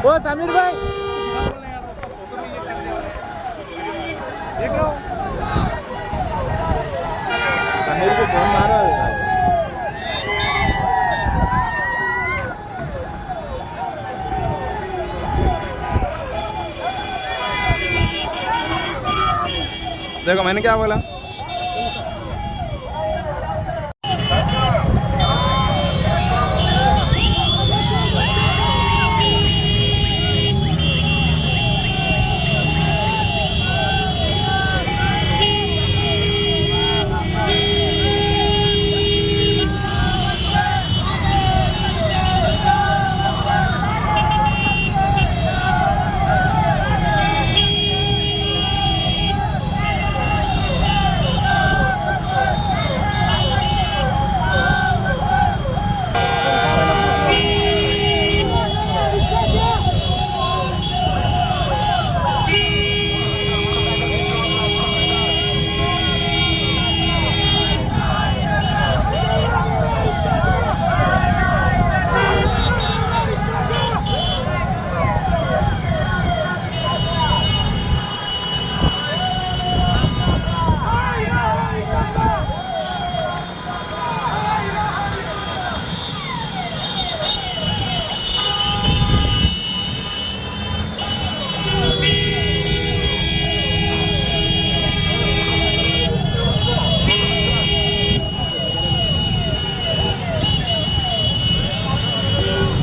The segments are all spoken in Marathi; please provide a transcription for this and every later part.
ओ समीर भाई समीर को फोन मारो। देखो मैंने क्या बोला।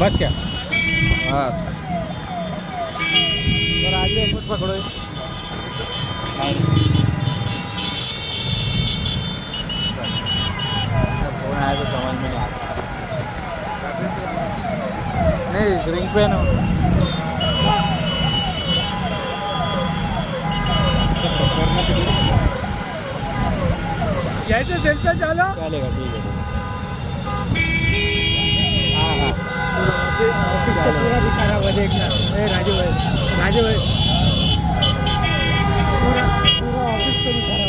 बस क्या बस और आगे एक मिनट पकड़ो। फोन आया तो समझ में नहीं आता। नहीं रिंग पे ना यायचं सेल्फी चालू चलेगा ठीक है। ऑफिस का पूरा दिखा रहा है देखना। राजू भाई पूरा ऑफिस को दिखा रहा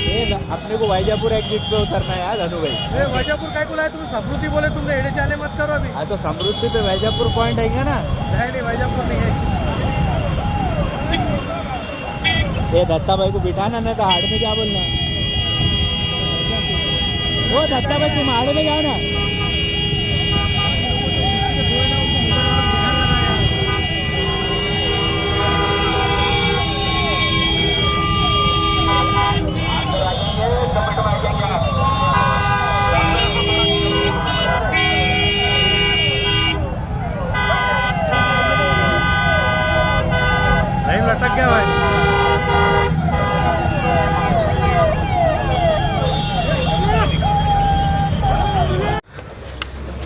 ये अपने को वाइजापुर एग्जिट पे उतरना है यार धनु भाई। है। वैजापुर काय को लाया तुम समृद्धि बोले तुमने एड़े चाले मत करो अभी। हाँ तो समृद्धि पे वाइजापुर पॉइंट है ना। नहीं वैजापुर नहीं है। ये दत्ता भाई को बिठाना नहीं तो हाड़ में क्या बोलना। वो दत्ता भाई तुम हाड़ में जाओ ना। लाइन लटक गया भाई।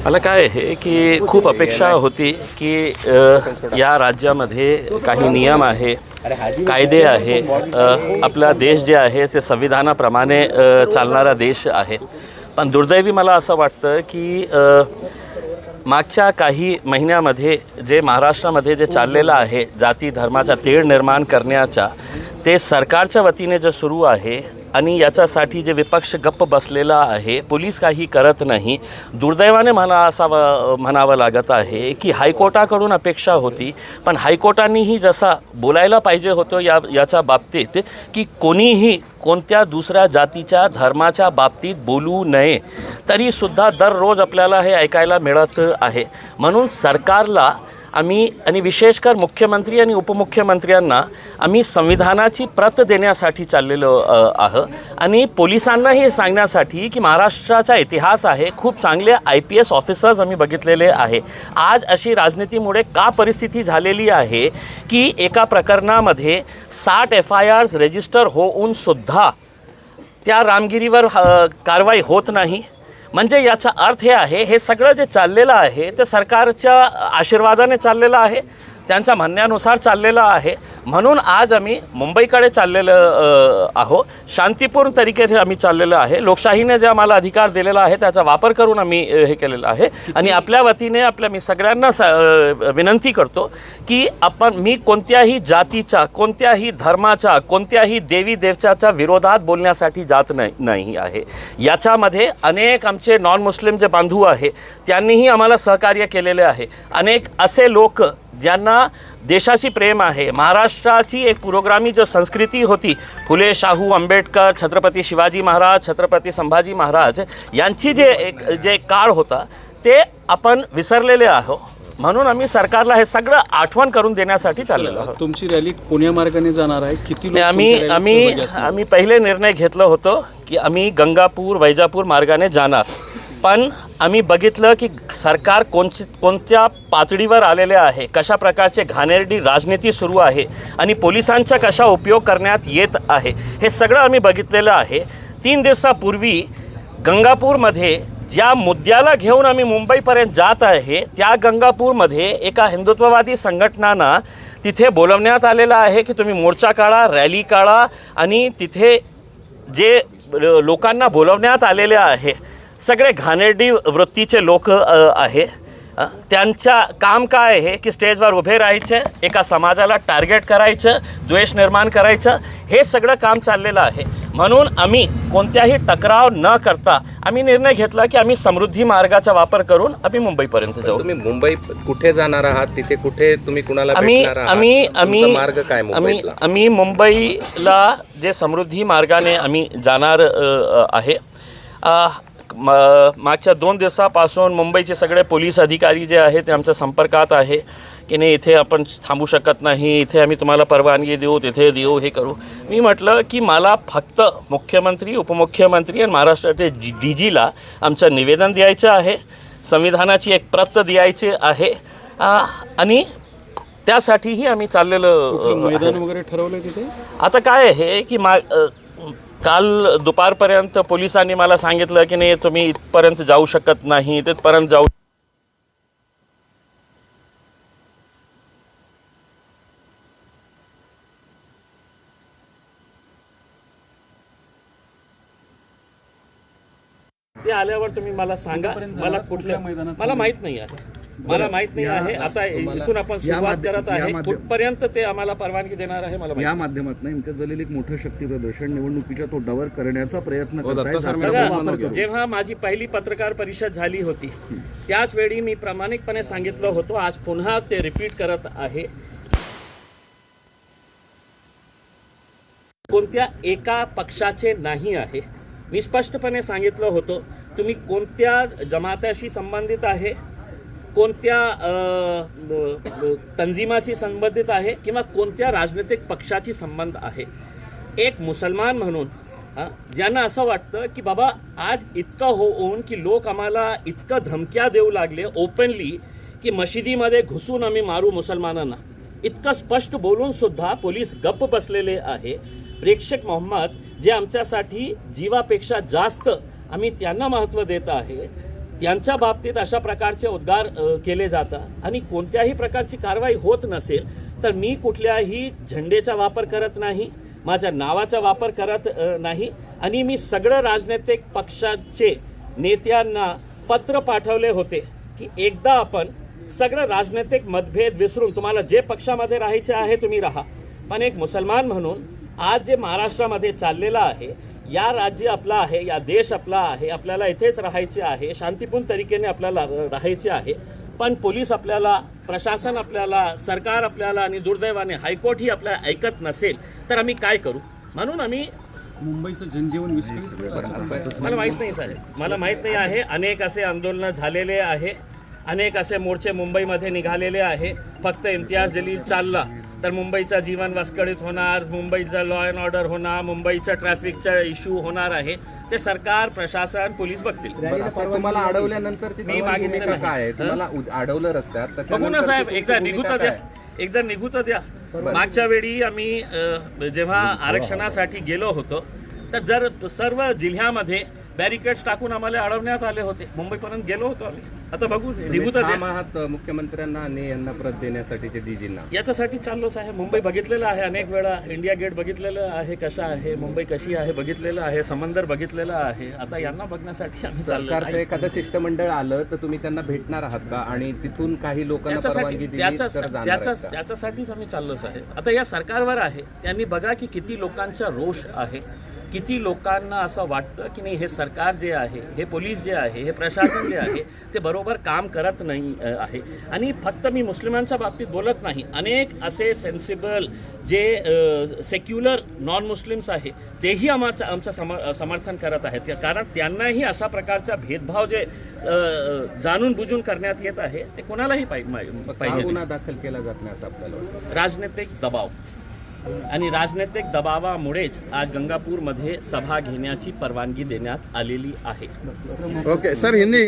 मला काय आहे की खूप अपेक्षा होती की या राज्यामध्ये काही नियम आहे, कायदे आहे, आपला देश जे आहे ते संविधानाप्रमाणे चालणारा देश आहे. पण दुर्दैवी मला असं वाटतं की मागच्या काही महिन्यामध्ये जे महाराष्ट्रामध्ये जे चाललेलं आहे जाती धर्माचा तेढ निर्माण करण्याचा ते सरकारच्या वतीने जे सुरू आहे आणि याच्यासाठी जे विपक्ष गप्प बसलेला आहे, पोलीस काही करत नाही. दुर्दैवाने मला असं म्हणावं लागत आहे की हायकोर्टाकडून अपेक्षा होती पण हायकोर्टानेही जसा बोलायला पाहिजे होतं याच्या बाबतीत की कोणीही कोणत्या दुसऱ्या जातीच्या धर्माच्या बाबतीत बोलू नये, तरीसुद्धा दररोज आपल्याला हे ऐकायला मिळत आहे. म्हणून सरकारला आम्ही आणि विशेषकर मुख्यमंत्री आणि उपमुख्यमंत्र्यांना आम्ही संविधानाची प्रत देण्यासाठी चाललेलो आहोत आणि पोलिसांना हे सांगण्यासाठी की महाराष्ट्राचा इतिहास आहे, खूप चांगले IPS ऑफिसर्स आम्ही बघितलेले आहे. आज अशी राजनीतीमुळे का परिस्थिती झालेली आहे की एका प्रकरणामध्ये 60 FIRs रजिस्टर होऊन सुद्धा त्या रामगिरीवर कारवाई होत नाही. म्हणजे याचा अर्थ हे आहे हे सगळं जे चाललेलं आहे ते सरकारच्या आशीर्वादाने चाललेलं आहे. त्यांच्या म्हणण्यानुसार चाललेलं आहे. म्हणून आज आम्ही मुंबईकडे चाललेलं आहो. शांतीपूर्ण तरीकेने आम्ही चाललेलं आहे. लोकशाहीने जे आम्हाला अधिकार दिलेला आहे त्याचा वापर करून आम्ही हे केलेलं आहे. आणि आपल्या वतीने मी सगळ्यांना विनंती करतो की मी कोणत्याही जातीच्या, कोणत्याही धर्माच्या, कोणत्याही देवी देवताच्या विरोधात बोलण्यासाठी जात नाही आहे. याच्यामध्ये अनेक आमचे नॉन मुस्लिम जे बांधव आहे त्यांनीही आम्हाला सहकार्य केलेले आहे. अनेक असे लोक ज्यांना देशाशी प्रेम आहे, महाराष्ट्राची एक पुरोगामी जो संस्कृती होती, फुले, शाहू, आंबेडकर, छत्रपती शिवाजी महाराज, छत्रपती संभाजी महाराज यांची जे काळ होता ते आपण विसरलेले आहोत. म्हणून आम्ही सरकारला हे सगळं आठवण करून देण्यासाठी चाललेलो आहोत. तुमची रॅली कोण्या मार्गाने जाणार आहे? किती लोक तुमच्या रॅलीत सहभागी असणार? आम्ही पहिले निर्णय घेतला होतो की आम्ही गंगापूर वैजापूर मार्गाने जाणार. पण आम्ही बघितलं की सरकार कोणत्या पातळीवर आलेले आहे, कशा प्रकारचे घाणेरडी राजनीती सुरू आहे आणि पोलिसांचा कशा उपयोग करण्यात येत आहे हे सगळं आम्ही बघितलेलं आहे. 3 दिवसापूर्वी गंगापूरमध्ये ज्या मुद्द्याला घेऊन आम्ही मुंबईपर्यंत जात आहे त्या गंगापूरमध्ये एका हिंदुत्ववादी संघटनांना तिथे बोलवण्यात आलेलं आहे की तुम्ही मोर्चा काढा, रॅली काढा. आणि तिथे जे लोकांना बोलवण्यात आलेले आहे सगळे घाणेरडी वृत्तीचे लोक आहे. त्यांचा काम काय आहे की स्टेजवर उभे राहायचे, एका समाजाला टार्गेट करायचं, द्वेष निर्माण करायचं, हे सगळं काम चाललेलं आहे. म्हणून आम्ही कोणत्याही टकराव न करता आम्ही निर्णय घेतला की आम्ही समृद्धी मार्गाचा वापर करून आम्ही मुंबईपर्यंत जाऊ. तुम्ही मुंबई कुठे जाणार आहात, तिथे कुठे तुम्ही कुणाला भेटणार आहात? तुमचा मार्ग काय मुंबईला? आम्ही मुंबईला जे समृद्धी मार्गाने आम्ही जाणार आहे. मागच्या 2 दिवसापासून मुंबईचे सगळे पोलीस अधिकारी जे आहेत ते आमच्या संपर्कात आहे की नाही इथे आपण थांबू शकत नाही, इथे आम्ही तुम्हाला परवानगी देऊ, तिथे देऊ, हे करू. मी म्हटलं की मला फक्त मुख्यमंत्री, उपमुख्यमंत्री आणि महाराष्ट्राचे DGला आमचं निवेदन द्यायचं आहे, संविधानाची एक प्रत द्यायची आहे आणि त्यासाठीही आम्ही चाललेलं. मैदान वगैरे ठरवलं तिथे? आता काय आहे की काल दुपारपर्यंत पोलिसांनी मला सांगितलं की नाही तुम्ही इथपर्यंत जाऊ शकत नाही, तिथपर्यंत जाऊ. ते आल्यावर तुम्ही मला सांगा. मला कुठल्या मला माहीत नाही आहे. मला माहित नाही आहे. आता इथून आपण सुरुवात करत आहे, कुठपर्यंत ते आम्हाला परवानगी देणार आहे मला या माध्यमातून इम्तियाज जलील एक मोठं शक्ती प्रदर्शन निवडणुकीच्या तोंडावर करण्याचा प्रयत्न करतायत. जेव्हा माझी पहिली पत्रकार परिषद झाली होती त्याच वेळी मी प्रामाणिकपणे सांगितलं होतं, आज पुन्हा ते रिपीट करत आहे. कोणत्या एका पक्षाचे नाही आहे. मी स्पष्टपणे सांगितलं होतं तुम्ही कोणत्या जमाताशी संबंधित आहे, कोणत्या तंजीमाची संबंधित आहे किंवा कोणत्या राजनैतिक पक्षाची संबंध आहे. एक मुसलमान म्हणून ज्यांना असं वाटतं की बाबा आज इतकं होऊन की लोक आम्हाला इतकं धमक्या देऊ लागले ओपनली की मशिदीमध्ये घुसून आम्ही मारू मुसलमानांना, इतकं स्पष्ट बोलून सुद्धा पोलीस गप्प बसलेले आहे. प्रेक्षक मोहम्मद जे आमच्यासाठी जीवापेक्षा जास्त आम्ही त्यांना महत्त्व देत आहे, त्यांच्या बाबतीत अशा प्रकारचे उद्गार केले जातात आणि कोणत्याही प्रकारची कारवाई होत नसेल तर मी कुठल्याही झेंडेचा वापर करत नाही, माझ्या नावाचा वापर करत नाही. आणि मी सगळं राजनैतिक पक्षाचे नेत्यांना पत्र पाठवले होते की एकदा आपण सगळं राजनैतिक मतभेद विसरून तुम्हाला जे पक्षामध्ये राहायचे आहे तुम्ही राहा. पण एक मुसलमान म्हणून आज जे महाराष्ट्रामध्ये चाललेलं आहे, या राज्य आपला आहे, या देश आपला आहे, आपल्याला इथेच राहायचे आहे, शांतीपूर्ण तरीकेने आपल्याला राहायचे आहे. पण पोलीस आपल्याला, प्रशासन आपल्याला, सरकार आपल्याला आणि दुर्दैवाने हायकोर्ट ही आपल्याला ऐकत नसेल तर आम्ही काय करू. म्हणून आम्ही मुंबईचं जनजीवन विस्कळीत मला माहीत नाही साहेब, मला माहीत नाही आहे. अनेक असे आंदोलनं झालेले आहे, अनेक असे मोर्चे मुंबईमध्ये निघालेले आहे. फक्त इम्तियाज जलील चालला तर मुंबईचं जीवन विस्कळीत होणार, मुंबईचं लॉ अँड ऑर्डर होणार, मुंबईचं ट्रॅफिकचा इश्यू होणार आहे. ते सरकार, प्रशासन, पोलीस बघतील. तुम्हाला अडवल्यानंतरची मी मागितलं काय आहे? तुम्हाला अडवलं रस्त्यात, बघू ना साहेब, एकदा निघू तर द्या, एकदा निघू तर द्या. मागच्या वेळी आम्ही जेव्हा आरक्षणासाठी गेलो होतो तर जर सर्व जिल्ह्यामध्ये बॅरिकेड्स टाकून आम्हाला अडवण्यात आले होते. मुंबईपर्यंत गेलो होतो आम्ही. आता बघू तुम्ही निघू तर ठाम दे. आहात मुख्यमंत्र्यांना आणि यांना प्रत देण्यासाठीचे डीजींना. याच्यासाठी चाललोच आहे. मुंबई बघितलेलं आहे अनेक वेळा, इंडिया गेट बघितलेलं आहे कसं आहे, मुंबई कशी आहे बघितलेलं आहे, समंदर बघितलेलं आहे. आता यांना बघण्यासाठी आम्ही सरकारचं चाललो. एखादं शिष्टमंडळ आलं तर तुम्ही त्यांना भेटणार आहात का आणि तिथून काही लोकांना परवानगी दिली तर जाणार आहेत का? त्याच्यासाठीच आम्ही चाललोच आहे. आता या सरकारवर आहे, त्यांनी बघा की किती लोकांचा रोष आहे, किती लोकांना असं वाटतं की नाही हे सरकार जे आहे, हे पोलीस जे आहे, हे प्रशासन जे आहे ते बरोबर काम करत नाही आहे. आणि फक्त मी मुस्लिमांच्या बाबतीत बोलत नाही, अनेक असे सेन्सिबल जे सेक्युलर नॉन मुस्लिम्स आहे तेही आमचं समर्थन करत आहेत, कारण त्यांनाही अशा प्रकारचा भेदभाव जे जाणून बुजून करण्यात येत आहे ते कोणालाही पाहिजे. गुन्हा दाखल केला जात नाही असं आपल्याला वाटतं. राजनैतिक दबाव आणि राजनैतिक दबावामुळेच आज गंगापूरमध्ये सभा घेण्याची परवानगी देण्यात आलेली आहे. Okay sir Hindi